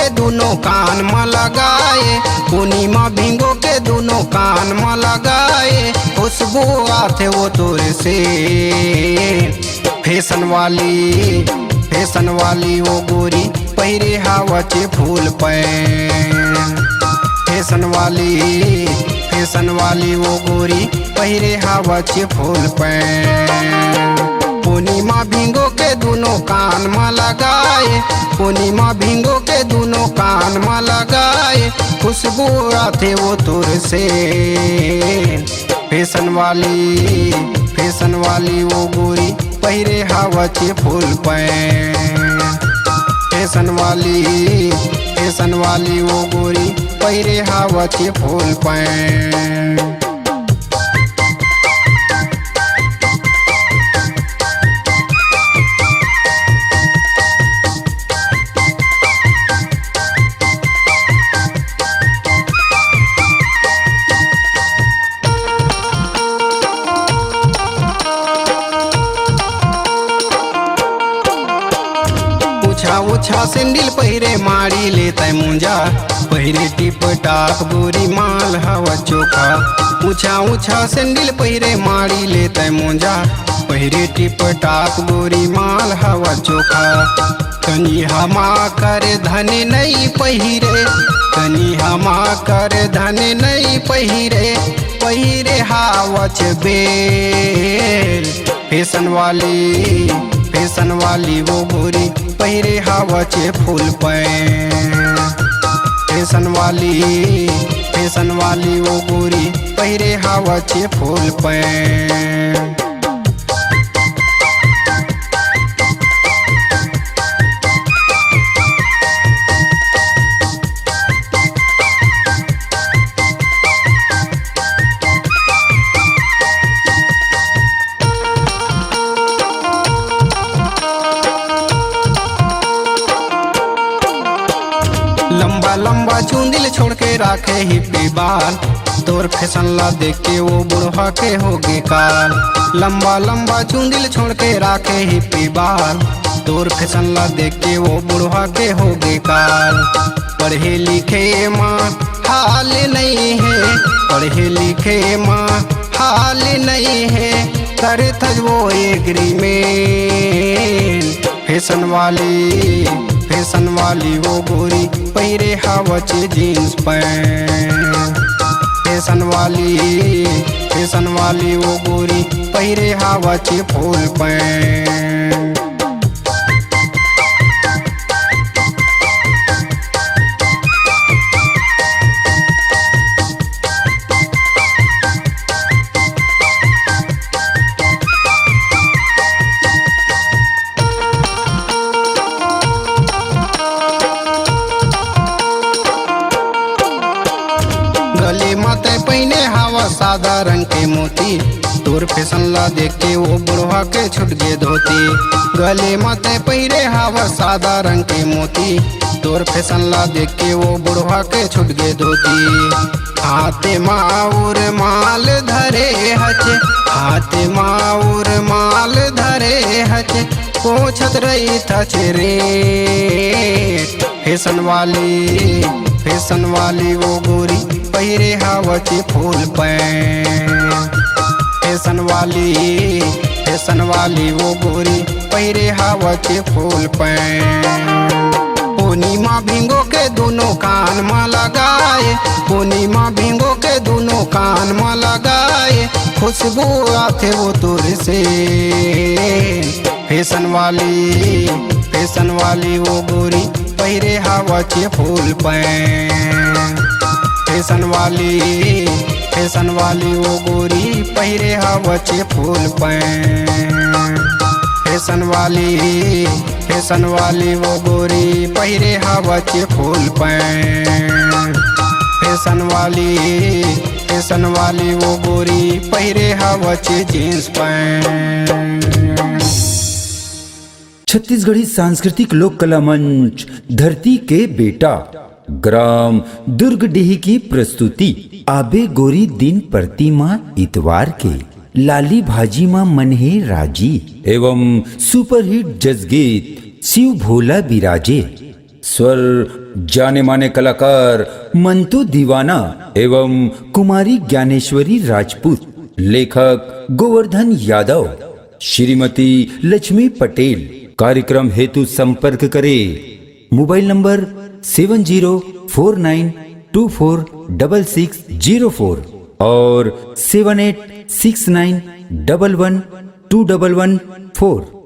के दोनों कान में लगाए, पूर्णिमा भिंगो के दोनों कान में लगाए, खुशबू आते वो तोर से। फैशन वाली वो गोरी पहिरे हवाचे फूल पैन। फैशन वाली वो गोरी पहिरे हवाचे फूल पैन। पूर्णिमा भिंगो के दोनों कान में लगाए, पूर्णिमा भिंगो के दोनों कान में लगाए, खुशबू आते वो तोर से। फैशन वाली वो गोरी पहिरे हवाचे फूल पैन। फैशन वाली वो गोरी पहिरे हवाचे फूल पैन। ऊँचा सैंडल पहिरे मारी लेते मुंजा, पहिरे टिप टाप गोरी माल हवा चोखा। ऊँचा सैंडल पहिरे मारी लेते मुंजा, पहिरे टिप टाप गोरी माल हवा चोखा। कनी हमा कर धन नहीं पहिरे, कनी हमा कर धन नहीं पहिरे, पहिरे हवा बेल। फैशन वाली वो गोरी पहिरे हवाचे फूल पैन। फैशन वाली वो गोरी पहिरे हवाचे फूल पैन। लंबा चुंदिल छोड़ के राखे हिप्पी बाल, तोर फैशन ला देख के वो बुढ़वा के होगे काल। लंबा चुंदिल छोड़ के राखे हिप्पी बाल, तोर फैशन ला देख के वो बुढ़वा के होगे काल। पढ़े लिखे माँ हाल नहीं है, पढ़े लिखे माँ हाल नहीं है, करे थज वो एग्रीमेंट। फैशन वाली वो गोरी पहिरे हवाचे जीन्स पैंट। फैशन वाली वो गोरी पहिरे हवाचे फूल पैंट। गले माथे पहने हवा सादा रंग के मोती, तोर फैशन ला देख के वो बुढ़वा के छुट गए धोती। गले माथे पहने हवा सादा रंग के मोती, तोर फैशन ला देख के वो बुढ़वा के छुट गए धोती। हाथे माउर माल धरे हचे, हाथे माउर माल धरे हचे, पोछत रही थच रे। फैशन वाली वो गोरी पहिरे हवाचे फूल पैंट। फैशन वाली वो गोरी पहिरे हवाचे फूल पैंट। पूर्णिमा भिंगो के दोनों कान में लगाए, पूर्णिमा भिंगो के दोनों कान में लगाए, खुशबू आते वो तोर से। फैशन वाली वो गोरी पहिरे हवाचे फूल पैंट। फैशन वाली वो गोरी पहिरे हवाचे फूल पैंट। फैशन वाली वो गोरी पहिरे हवाचे फूल पैंट। फैशन वाली वो गोरी पहिरे हवाचे जीन्स पैंट। छत्तीसगढ़ी सांस्कृतिक लोक कला मंच धरती के बेटा ग्राम दुर्गडीह की प्रस्तुति आबे गोरी दिन प्रतिमा इतवार के लाली भाजी माँ मनहे राजी एवं सुपरहिट जजगीत शिव भोला बिराजे स्वर जाने माने कलाकार मंतू दीवाना एवं कुमारी ज्ञानेश्वरी राजपूत, लेखक गोवर्धन यादव, श्रीमती लक्ष्मी पटेल। कार्यक्रम हेतु संपर्क करें मोबाइल नंबर 7049246604 और 7869111214।